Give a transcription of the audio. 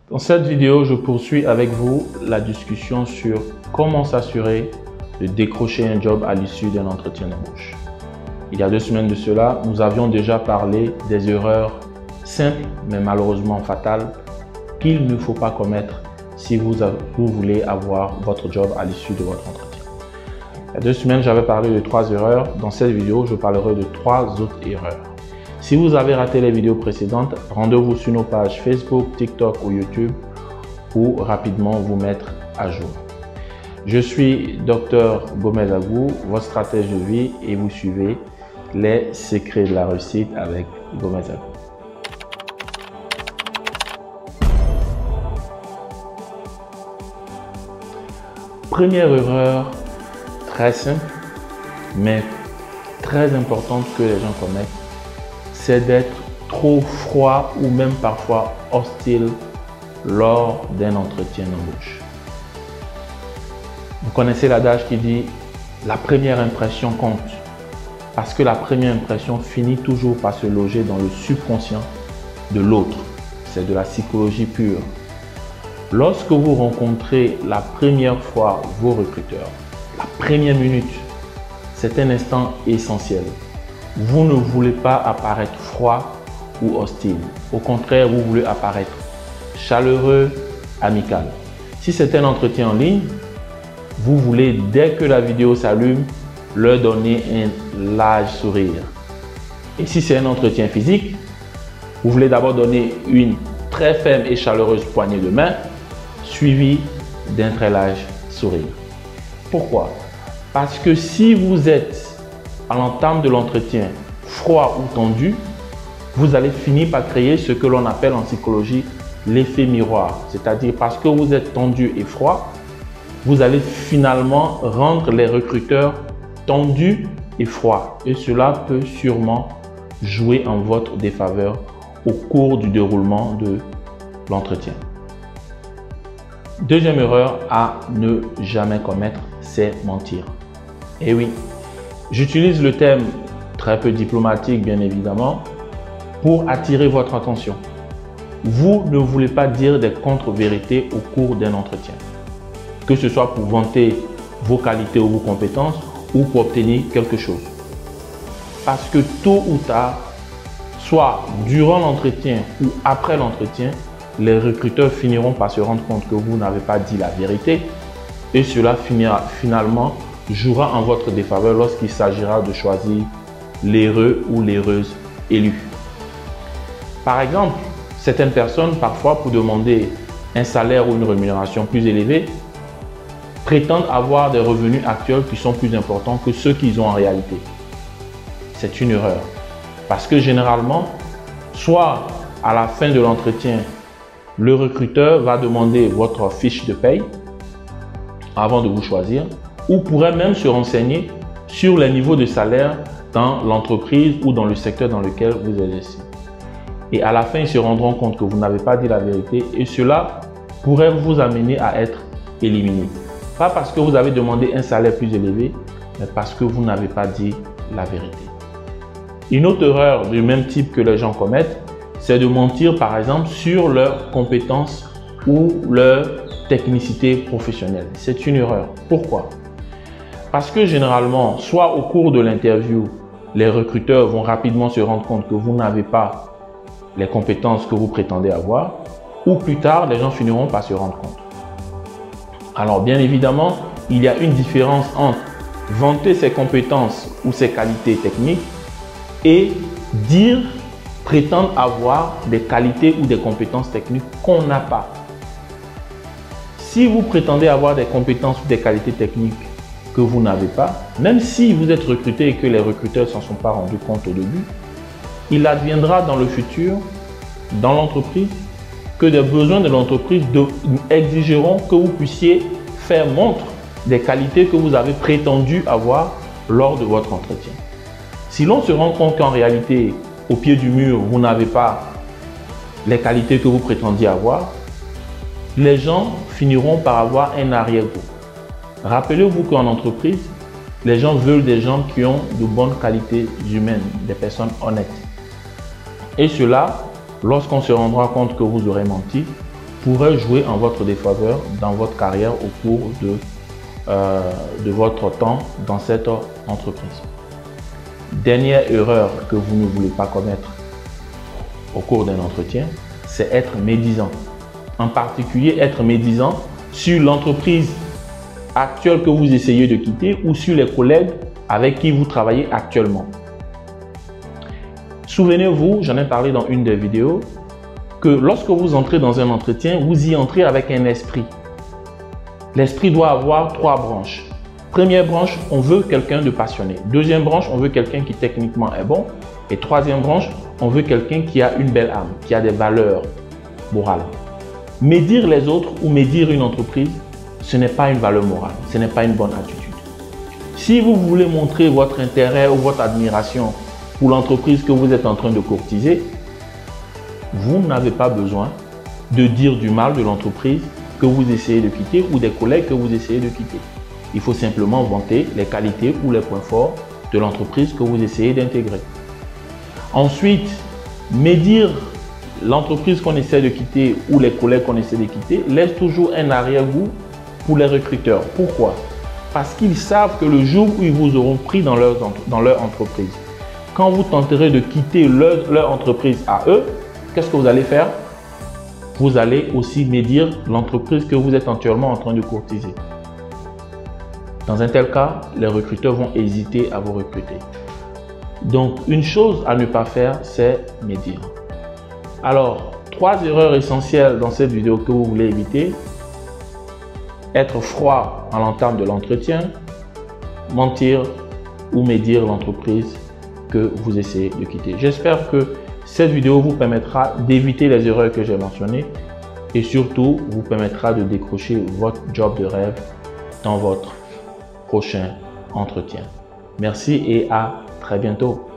Dans cette vidéo, je poursuis avec vous la discussion sur comment s'assurer de décrocher un job à l'issue d'un entretien d'embauche. Il y a 2 semaines de cela, nous avions déjà parlé des erreurs simples mais malheureusement fatales qu'il ne faut pas commettre si vous voulez avoir votre job à l'issue de votre entretien. Il y a 2 semaines, j'avais parlé de 3 erreurs. Dans cette vidéo, je parlerai de 3 autres erreurs. Si vous avez raté les vidéos précédentes, rendez-vous sur nos pages Facebook, TikTok ou YouTube pour rapidement vous mettre à jour. Je suis Dr Gomez Agou, votre stratège de vie, et vous suivez les secrets de la réussite avec Gomez Agou. Première erreur très simple, mais très importante que les gens commettent, c'est d'être trop froid ou même parfois hostile lors d'un entretien d'embauche. Vous connaissez l'adage qui dit « la première impression compte » parce que la première impression finit toujours par se loger dans le subconscient de l'autre. C'est de la psychologie pure. Lorsque vous rencontrez la première fois vos recruteurs, la première minute, c'est un instant essentiel. Vous ne voulez pas apparaître froid ou hostile. Au contraire, vous voulez apparaître chaleureux, amical. Si c'est un entretien en ligne, vous voulez, dès que la vidéo s'allume, leur donner un large sourire. Et si c'est un entretien physique, vous voulez d'abord donner une très ferme et chaleureuse poignée de main, suivie d'un très large sourire. Pourquoi? Parce que si vous êtes à l'entame de l'entretien froid ou tendu, vous allez finir par créer ce que l'on appelle en psychologie l'effet miroir. C'est-à-dire parce que vous êtes tendu et froid, vous allez finalement rendre les recruteurs tendus et froids. Et cela peut sûrement jouer en votre défaveur au cours du déroulement de l'entretien. Deuxième erreur à ne jamais commettre, c'est mentir. Et oui, j'utilise le terme très peu diplomatique, bien évidemment, pour attirer votre attention. Vous ne voulez pas dire des contre-vérités au cours d'un entretien, que ce soit pour vanter vos qualités ou vos compétences ou pour obtenir quelque chose. Parce que tôt ou tard, soit durant l'entretien ou après l'entretien, les recruteurs finiront par se rendre compte que vous n'avez pas dit la vérité et cela finalement jouera en votre défaveur lorsqu'il s'agira de choisir l'heureux ou l'heureuse élue. Par exemple, certaines personnes, parfois pour demander un salaire ou une rémunération plus élevée, prétendent avoir des revenus actuels qui sont plus importants que ceux qu'ils ont en réalité. C'est une erreur. Parce que généralement, soit à la fin de l'entretien, le recruteur va demander votre fiche de paye avant de vous choisir, ou pourrait même se renseigner sur les niveaux de salaire dans l'entreprise ou dans le secteur dans lequel vous exercez. Et à la fin, ils se rendront compte que vous n'avez pas dit la vérité et cela pourrait vous amener à être éliminé. Pas parce que vous avez demandé un salaire plus élevé, mais parce que vous n'avez pas dit la vérité. Une autre erreur du même type que les gens commettent, c'est de mentir par exemple sur leurs compétences ou leur technicité professionnelle. C'est une erreur. Pourquoi? Parce que généralement, soit au cours de l'interview, les recruteurs vont rapidement se rendre compte que vous n'avez pas les compétences que vous prétendez avoir, ou plus tard, les gens finiront par se rendre compte. Alors bien évidemment, il y a une différence entre vanter ses compétences ou ses qualités techniques et prétendre avoir des qualités ou des compétences techniques qu'on n'a pas. Si vous prétendez avoir des compétences ou des qualités techniques que vous n'avez pas, même si vous êtes recruté et que les recruteurs ne s'en sont pas rendus compte au début, il adviendra dans le futur, dans l'entreprise, que des besoins de l'entreprise exigeront que vous puissiez faire montre des qualités que vous avez prétendu avoir lors de votre entretien. Si l'on se rend compte qu'en réalité, au pied du mur, vous n'avez pas les qualités que vous prétendiez avoir, les gens finiront par avoir un arrière-goût. Rappelez-vous qu'en entreprise, les gens veulent des gens qui ont de bonnes qualités humaines, des personnes honnêtes. Et cela, lorsqu'on se rendra compte que vous aurez menti, pourrait jouer en votre défaveur dans votre carrière au cours de votre temps dans cette entreprise. Dernière erreur que vous ne voulez pas commettre au cours d'un entretien, c'est être médisant. En particulier, être médisant sur l'entreprise actuelle que vous essayez de quitter ou sur les collègues avec qui vous travaillez actuellement. Souvenez-vous, j'en ai parlé dans une des vidéos, que lorsque vous entrez dans un entretien, vous y entrez avec un esprit. L'esprit doit avoir 3 branches. Première branche, on veut quelqu'un de passionné. Deuxième branche, on veut quelqu'un qui techniquement est bon. Et troisième branche, on veut quelqu'un qui a une belle âme, qui a des valeurs morales. Médire les autres ou médire une entreprise, ce n'est pas une valeur morale, ce n'est pas une bonne attitude. Si vous voulez montrer votre intérêt ou votre admiration pour l'entreprise que vous êtes en train de courtiser, vous n'avez pas besoin de dire du mal de l'entreprise que vous essayez de quitter ou des collègues que vous essayez de quitter. Il faut simplement vanter les qualités ou les points forts de l'entreprise que vous essayez d'intégrer. Ensuite, médire l'entreprise qu'on essaie de quitter ou les collègues qu'on essaie de quitter laisse toujours un arrière-goût pour les recruteurs. Pourquoi? Parce qu'ils savent que le jour où ils vous auront pris dans leur entreprise, quand vous tenterez de quitter leur entreprise à eux, qu'est-ce que vous allez faire? Vous allez aussi médire l'entreprise que vous êtes actuellement en train de courtiser. Dans un tel cas, les recruteurs vont hésiter à vous recruter. Donc, une chose à ne pas faire, c'est médire. Alors, 3 erreurs essentielles dans cette vidéo que vous voulez éviter. Être froid à l'entame de l'entretien, mentir ou médire l'entreprise que vous essayez de quitter. J'espère que cette vidéo vous permettra d'éviter les erreurs que j'ai mentionnées et surtout vous permettra de décrocher votre job de rêve dans votre prochain entretien. Merci et à très bientôt.